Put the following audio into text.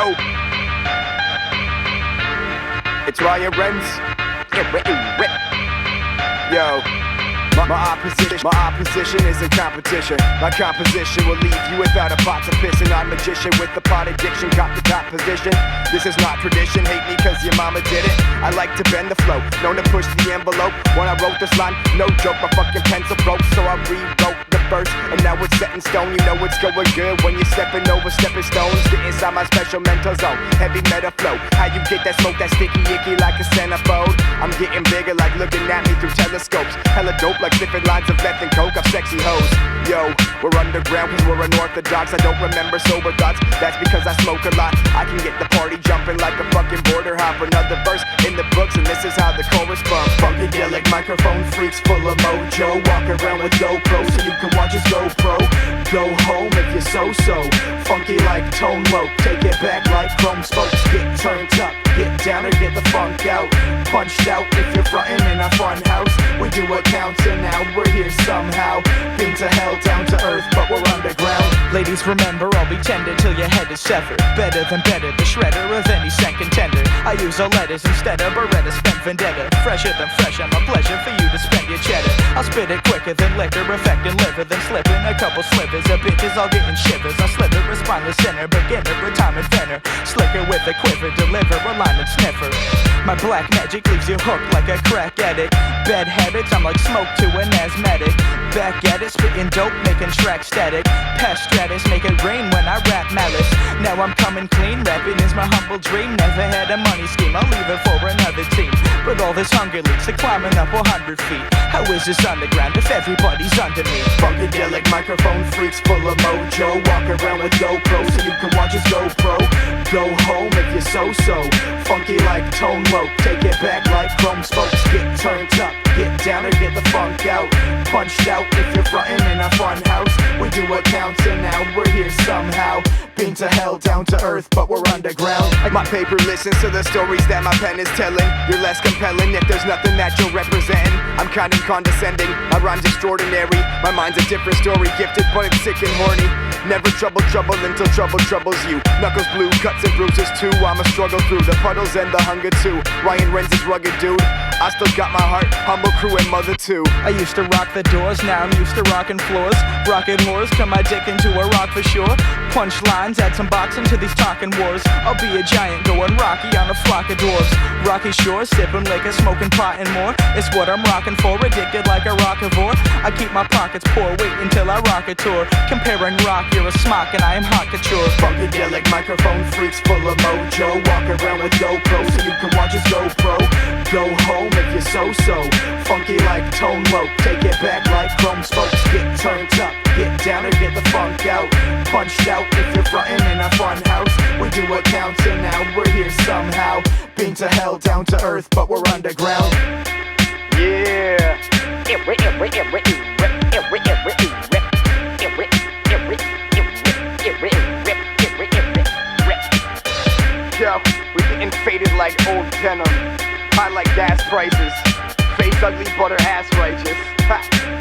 Yo, it's Ryan Renz. Yo, my opposition isn't competition. My composition will leave you without a pot to piss. And I'm magician with the pot addiction, got the top position. This is not tradition, hate me cause your mama did it. I like to bend the flow, known to push the envelope. When I wrote this line, no joke, my fucking pencil broke. So I rewrote the verse, and now it's set in stone. You know it's going good when you're stepping over stepping stones. Get inside my special mental zone, heavy meta flow. How you get that smoke, that sticky icky like a centerfold? I'm getting bigger like looking at me through telescopes. Hella dope like sniffing lines of meth and coke. I'm sexy hoes. Yo, we're underground cause we're unorthodox. I don't remember sober thoughts, that's because I smoke a lot. I can get the party jumping like a fucking border hop. Another verse in the books and this is how the chorus bumps. Funkadelic microphone freaks full of mojo. Walk around with GoPro so you can watch his GoPro. Go home if you're so-so. Funky like tone low. Take it back like chrome spokes. Get turned up, get down or get the funk out. Punched out if you're frontin' in a fun house. We do what counts and now we're here somehow. Been to hell down to earth but we're underground. Ladies remember, I'll be tender till your head is severed. Better than better, the shredder of any scent contender. I use all letters instead of Beretta, spent vendetta. Fresher than fresh, I'm a pleasure for you to spend your cheddar. I'll spit it quicker than liquor, affecting liver, then slipping a couple slivers of bitches all getting shivers. I slither a spineless sinner, beginner, a time inventor. Slicker with a quiver, deliver a line and sniffer. My black magic leaves you hooked like a crack addict. Bad habits, I'm like smoke to an asthmatic. Back at it, spitting dope, making track static. Past stratus, make it rain when I rap malice. Now I'm coming clean, rapping is my humble dream. Never had a money scheme, I'll leave it for another team. But all this hunger leads to climbing up 100 feet. How is this underground if everybody's under me? Funkadelic microphone freaks full of mojo. Walk around with GoPro so you can watch his GoPro. Go home if you're so-so. Funky like tone low. Take it back like chrome spokes. Get turned up, get down or get the funk out. Punched out if you're frontin' in a fun house. We do what counts and now we're here somehow. Been to hell down to earth but we're underground. My paper listens to the stories that my pen is telling. You're less compelling if there's nothing that you're representing. I'm kind of condescending, my rhyme's extraordinary. My mind's a different story, gifted but it's sick and horny. Never trouble until trouble troubles you. Knuckles blue, cuts and bruises too. I'ma struggle through the puddles and the hunger too. Ryan Renz is rugged dude, I still got my heart, humble crew and mother too. I used to rock the doors, now I'm used to rocking floors. Rockin' whores, turn my dick into a rock for sure. Punch lines, add some boxing to these talking wars. I'll be a giant going rocky on a flock of dwarves. Rocky shores, sipping liquor, smoking pot and more. It's what I'm rocking for, addicted like a rockivore. I keep my pockets poor, wait until I rock a tour. Comparing rock, you're a smock and I am hot couture. Funkadelic microphone freaks full of mojo. Walk around with GoPro so you can watch his GoPro. Go home if you're so-so. Funky like tone low. Take it back like chrome spokes. Get turned up, get down or get the funk out. Punched out if you're frontin' in a fun house. We do what counts and now we're here somehow. Been to hell down to earth but we're underground. Yeah. Yo, we getting faded like old denim. High like gas prices. Face ugly but her ass righteous. Ha.